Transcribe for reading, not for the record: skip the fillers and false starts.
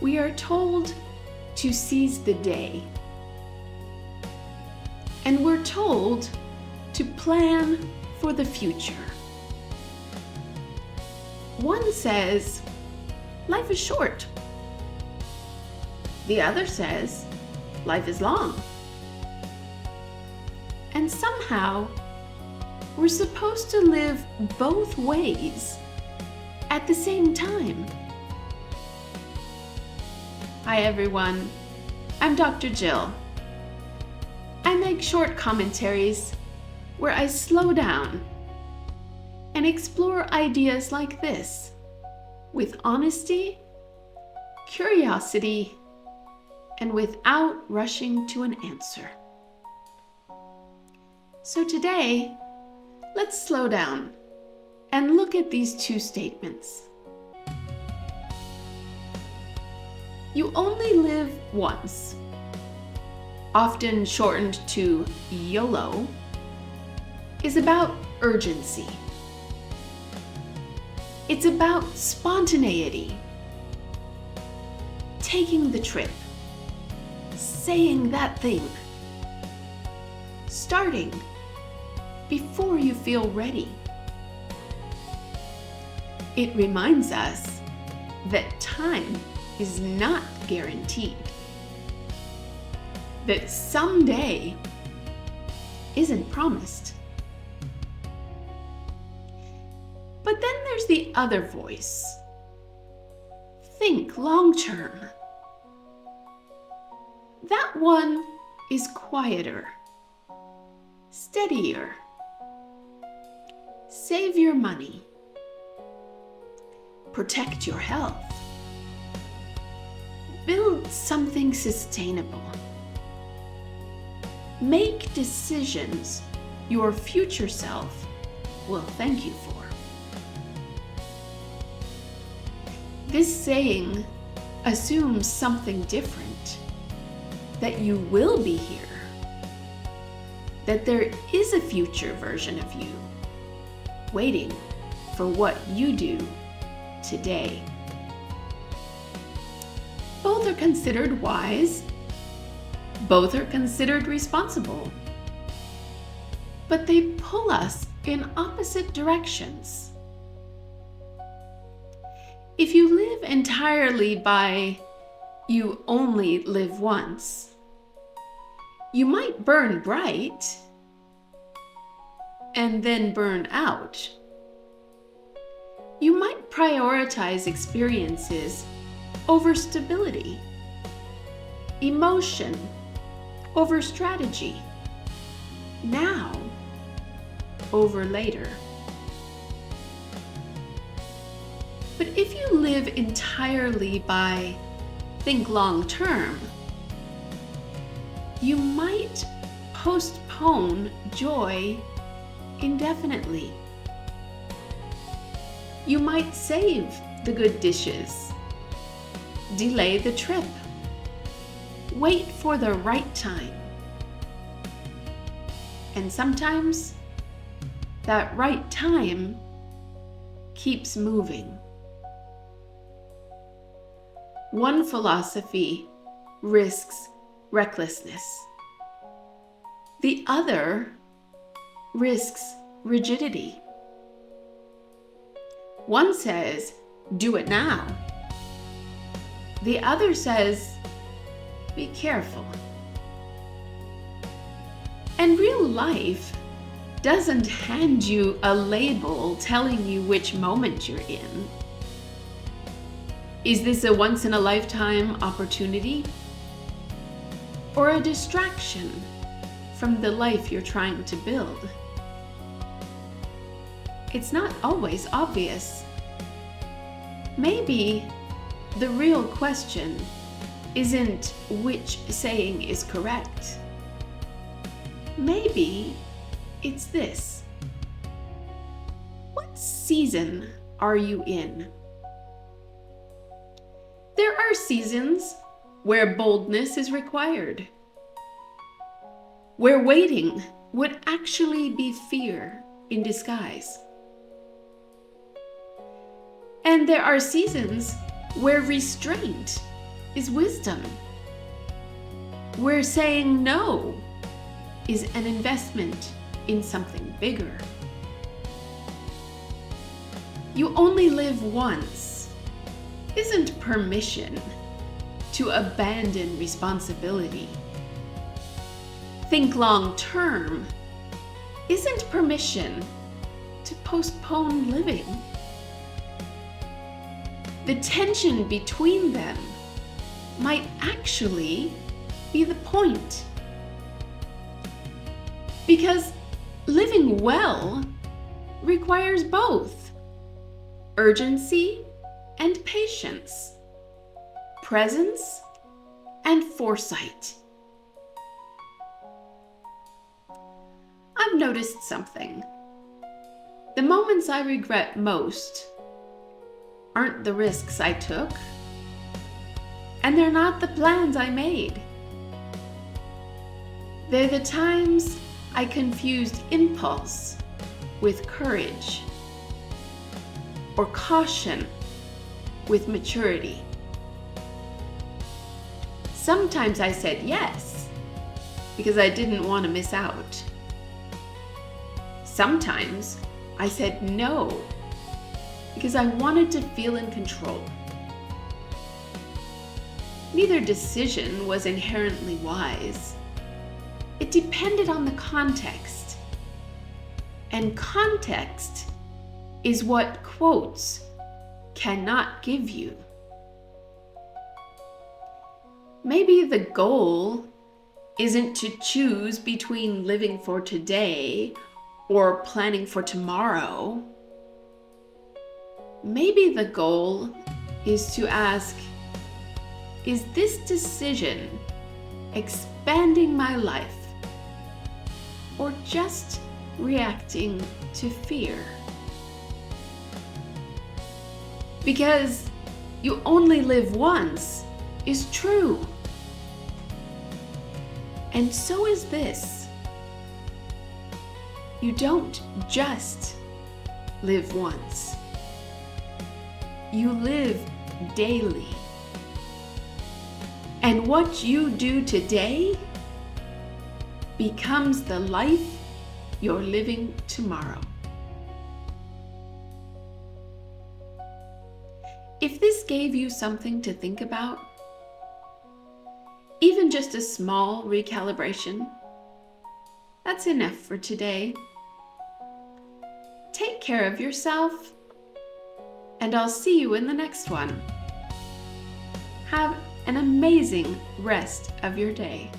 we are told to seize the day. And we're told to plan for the future. One says, life is short. The other says, life is long. And somehow, we're supposed to live both ways at the same time. Hi everyone, I'm Dr. Jill. I make short commentaries where I slow down and explore ideas like this with honesty, curiosity, and without rushing to an answer. So today, let's slow down and look at these two statements. You only live once, often shortened to YOLO, is about urgency. It's about spontaneity, taking the trip, saying that thing, starting before you feel ready. It reminds us that time is not guaranteed, that someday isn't promised. But then there's the other voice. Think long term. That one is quieter, steadier. Save your money. Protect your health. Build something sustainable. Make decisions your future self will thank you for. This saying assumes something different, that you will be here, that there is a future version of you waiting for what you do today. Both are considered wise. Both are considered responsible. But they pull us in opposite directions. If you live entirely by you only live once, you might burn bright and then burn out. You might prioritize experiences over stability, emotion over strategy, now over later. But if you live entirely by think long term, you might postpone joy indefinitely. You might save the good dishes, delay the trip, wait for the right time. And sometimes that right time keeps moving. One philosophy risks recklessness. The other risks rigidity. One says, do it now. The other says, be careful. And real life doesn't hand you a label telling you which moment you're in. Is this a once-in-a-lifetime opportunity? Or a distraction from the life you're trying to build? It's not always obvious. Maybe the real question isn't which saying is correct. Maybe it's this. What season are you in? There are seasons where boldness is required, where waiting would actually be fear in disguise. And there are seasons where restraint is wisdom. Where saying no is an investment in something bigger. You only live once isn't permission to abandon responsibility. Think long term isn't permission to postpone living. The tension between them might actually be the point. Because living well requires both urgency and patience, presence and foresight. I've noticed something. The moments I regret most aren't the risks I took, and they're not the plans I made. They're the times I confused impulse with courage, or caution with maturity. Sometimes I said yes because I didn't want to miss out. Sometimes I said no because I wanted to feel in control. Neither decision was inherently wise. It depended on the context. And context is what quotes cannot give you. Maybe the goal isn't to choose between living for today or planning for tomorrow. Maybe the goal is to ask, is this decision expanding my life or just reacting to fear? Because you only live once is true. And so is this. You don't just live once. You live daily. And what you do today becomes the life you're living tomorrow. If this gave you something to think about, even just a small recalibration, that's enough for today. Take care of yourself, and I'll see you in the next one. Have an amazing rest of your day.